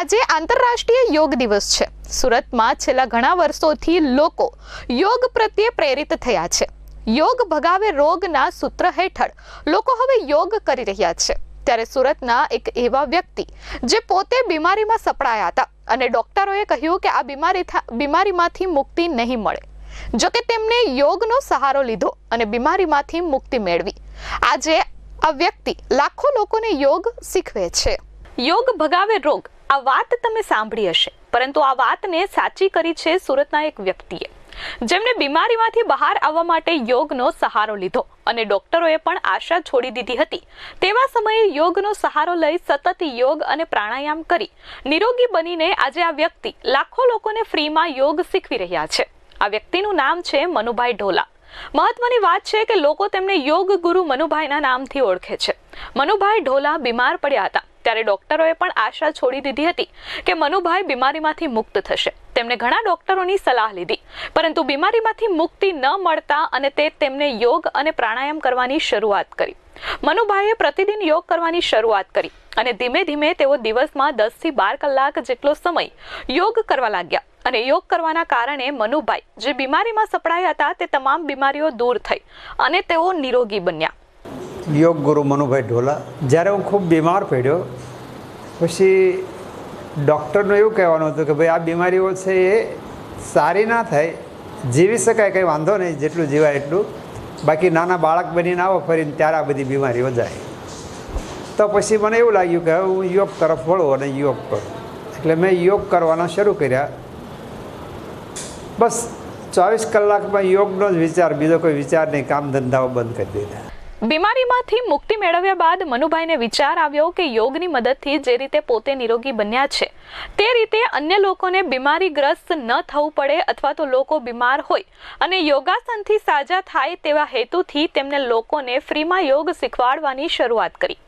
આજે આંતરરાષ્ટ્રીય યોગ દિવસ છે। સુરતમાં છેલ્લા ઘણા વર્ષોથી લોકો યોગ પ્રત્યે પ્રેરિત થયા છે। યોગ ભગાવે રોગના સૂત્ર હેઠળ લોકો હવે યોગ કરી રહ્યા છે। ત્યારે સુરતના એક એવા વ્યક્તિ જે પોતે બીમારીમાં સપડાયા હતા અને ડોક્ટરોએ કહ્યું કે આ બીમારીમાંથી મુક્તિ નહીં મળે। જો કે તેમણે યોગનો સહારો લીધો અને બીમારીમાંથી મુક્તિ મેળવી। આજે આ વ્યક્તિ લાખો લોકોને યોગ શીખવે છે। યોગ ભગાવે રોગ, આ વાત તમે સાંભળી હશે, પરંતુ આ વાતને સાચી કરી છે સુરતના એક વ્યક્તિએ, જેમણે બીમારીમાંથી બહાર આવવા માટે યોગનો સહારો લીધો અને ડોક્ટરોએ પણ આશા છોડી દીધી હતી। તેવા સમયે યોગનો સહારો લઈ સતત યોગ અને પ્રાણાયામ કરી નિરોગી બનીને આજે આ વ્યક્તિ લાખો લોકોને ફ્રીમાં યોગ શીખવી રહ્યા છે। આ વ્યક્તિનું નામ છે મનુભાઈ ઢોલા। મહત્વની વાત છે કે લોકો તેમને યોગ ગુરુ મનુભાઈના નામથી ઓળખે છે। મનુભાઈ ઢોલા બીમાર પડ્યા હતા ત્યારે ડોક્ટરોએ પણ આશા છોડી દીધી હતી કે મનુભાઈ બીમારીમાંથી મુક્ત થશે। તેમણે ઘણા ડોક્ટરોની સલાહ લીધી, પરંતુ બીમારીમાંથી મુક્તિ ન મળતા અને તેમને યોગ અને પ્રાણાયામ કરવાની શરૂઆત કરી। મનુભાઈએ પ્રતિદિન યોગ કરવાની શરૂઆત કરી અને ધીમે ધીમે તેઓ દિવસમાં 10 થી 12 કલાક જેટલો સમય યોગ કરવા લાગ્યા અને યોગ કરવાના કારણે મનુભાઈ જે બીમારીમાં સપડાયા હતા તે તમામ બીમારીઓ દૂર થઈ અને તેઓ નિરોગી બન્યા। યોગ ગુરુ મનુભાઈ ઢોલા। જ્યારે હું ખૂબ બીમાર પડ્યો પછી ડૉક્ટરનું એવું કહેવાનું હતું કે ભાઈ આ બીમારીઓ છે એ સારી ના થાય, જીવી શકાય, કંઈ વાંધો નહીં, જેટલું જીવાય એટલું, બાકી નાના બાળક બનીને આવો ફરીને ત્યારે આ બધી બીમારીઓ જાય। તો પછી મને એવું લાગ્યું કે હવે હું યોગ તરફ વળું અને યોગ કરું, એટલે મેં યોગ કરવાના શરૂ કર્યા। બસ 24 કલાકમાં યોગનો જ વિચાર, બીજો કોઈ વિચાર નહીં, કામ ધંધાઓ બંધ કરી દીધા। બીમારીમાંથી મુક્તિ મેળવ્યા બાદ મનુભાઈને વિચાર આવ્યો કે યોગની મદદથી જે રીતે પોતે નિરોગી બન્યા છે તે રીતે અન્ય લોકોને બીમારીગ્રસ્ત ન થવું પડે, અથવા તો લોકો બીમાર હોય અને યોગાસનથી સાજા થાય તેવા હેતુથી તેમને લોકોને ફ્રીમાં યોગ શીખવાડવાની શરૂઆત કરી।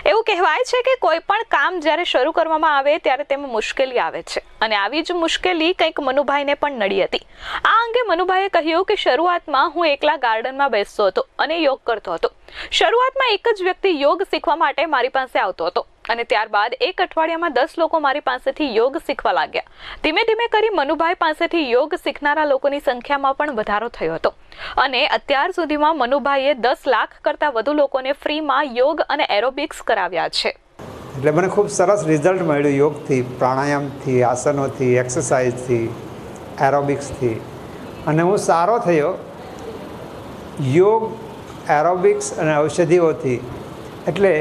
એવું કહેવાય છે કે કોઈ પણ કામ જ્યારે શરૂ કરવામાં આવે ત્યારે તેમાં મુશ્કેલી આવે છે અને આવી જ મુશ્કેલી કંઈક મનુભાઈને પણ નડી હતી। આ અંગે મનુભાઈએ કહ્યું કે શરૂઆતમાં હું એકલા ગાર્ડનમાં બેસતો હતો અને યોગ કરતો હતો। શરૂઆતમાં એક જ વ્યક્તિ યોગ શીખવા માટે મારી પાસે આવતો હતો અને ત્યારબાદ એક અઠવાડિયામાં 10 લોકો મારી પાસેથી યોગ શીખવા લાગ્યા। ધીમે ધીમે કરી મનુભાઈ પાસેથી યોગ શીખનારા લોકોની સંખ્યામાં પણ વધારો થયો હતો અને અત્યાર સુધીમાં મનુભાઈએ 10 લાખ કરતાં વધુ લોકોને ફ્રીમાં યોગ અને એરોબિક્સ કરાવ્યા છે। એટલે મને ખૂબ સરસ રિઝલ્ટ મળ્યું યોગથી, પ્રાણાયામથી, આસનોથી, એક્સરસાઇઝથી, એરોબિક્સથી, અને હું સારો થયો યોગ, એરોબિક્સ અને ઔષધિઓથી। એટલે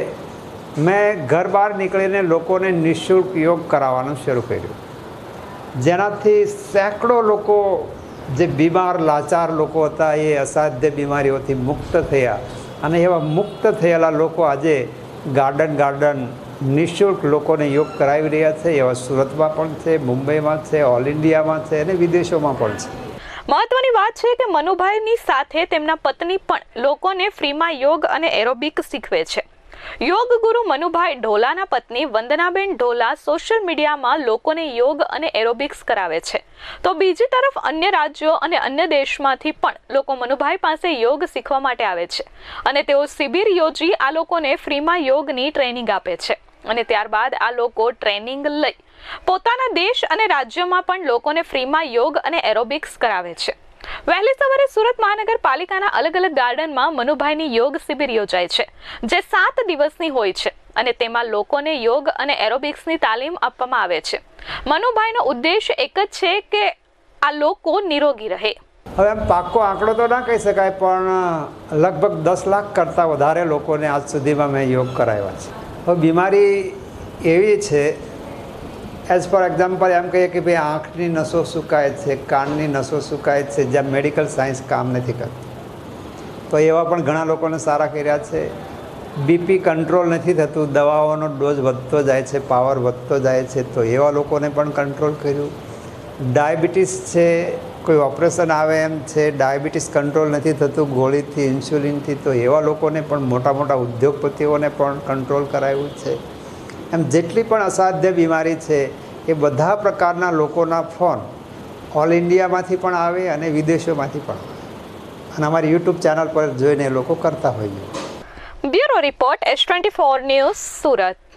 મેં ઘર બહાર નીકળીને લોકોને નિઃશુલ્ક યોગ કરાવવાનું શરૂ કર્યું, જેનાથી સેંકડો લોકો જે બીમાર લાચાર લોકો હતા એ અસાધ્ય બીમારીઓથી મુક્ત થયા અને એવા મુક્ત થયેલા લોકો આજે ગાર્ડન નિઃશુલ્ક લોકોને યોગ કરાવી રહ્યા છે। એવા સુરતમાં પણ છે, મુંબઈમાં છે, ઓલ ઇન્ડિયામાં છે અને વિદેશોમાં પણ છે। મહત્વની વાત છે કે મનુભાઈની સાથે તેમના પત્ની પણ લોકોને ફ્રીમાં યોગ અને એરોબિક શીખવે છે। યોગ ગુરુ મનુભાઈ ઢોલાના પત્ની વંદનાબેન ઢોલા સોશિયલ મીડિયામાં લોકોને યોગ અને એરોબિક્સ કરાવે છે, તો બીજી તરફ અન્ય રાજ્યો અને અન્ય દેશમાંથી પણ લોકો મનુભાઈ પાસે યોગ શીખવા માટે આવે છે અને તેઓ શિબિર યોજી આ લોકોને ફ્રીમાં યોગની ટ્રેનિંગ આપે છે અને ત્યારબાદ આ લોકો ટ્રેનિંગ લઈ પોતાના દેશ અને રાજ્યોમાં પણ લોકોને ફ્રીમાં યોગ અને એરોબિક્સ કરાવે છે। વહેલી સવારે સુરત મહાનગરપાલિકાના અલગ અલગ ગાર્ડનમાં મનુભાઈની યોગ શિબિર યોજાય છે, જે 7 દિવસની હોય છે અને તેમાં લોકોને યોગ અને એરોબિક્સની તાલીમ આપવામાં આવે છે। મનુભાઈનો ઉદ્દેશ એક જ છે કે આ લોકો નિરોગી રહે। હવે આમ પાક્કો આંકડો તો ના કહી શકાય, પણ લગભગ 10 લાખ કરતાં વધારે લોકોને આજ સુધીમાં મેં યોગ કરાવ્યા છે। હવે બીમારી એવી છે, એઝ ફોર એક્ઝામ્પલ એમ કહીએ કે ભાઈ આંખની નસો સુકાય છે, કાનની નસો સુકાય છે, જ્યાં મેડિકલ સાયન્સ કામ નથી કરતી, તો એવા પણ ઘણા લોકોને સારા કર્યા છે। બીપી કંટ્રોલ નથી થતું, દવાઓનો ડોઝ વધતો જાય છે, પાવર વધતો જાય છે, તો એવા લોકોને પણ કંટ્રોલ કર્યું। ડાયાબિટીસ છે, કોઈ ઓપરેશન આવે એમ છે, ડાયાબિટીસ કંટ્રોલ નથી થતું ગોળીથી, ઇન્સ્યુલિનથી, તો એવા લોકોને પણ, મોટા મોટા ઉદ્યોગપતિઓને પણ કંટ્રોલ કરાવ્યું છે। એમ જેટલી પણ અસાધ્ય બીમારી છે એ બધા પ્રકારના લોકોના ફોન ઓલ ઇન્ડિયામાંથી પણ આવે અને વિદેશોમાંથી પણ આવે અને અમારી યુટ્યુબ ચેનલ પર જોઈને એ લોકો કરતા હોઈએ। Bureau report S24 news Surat.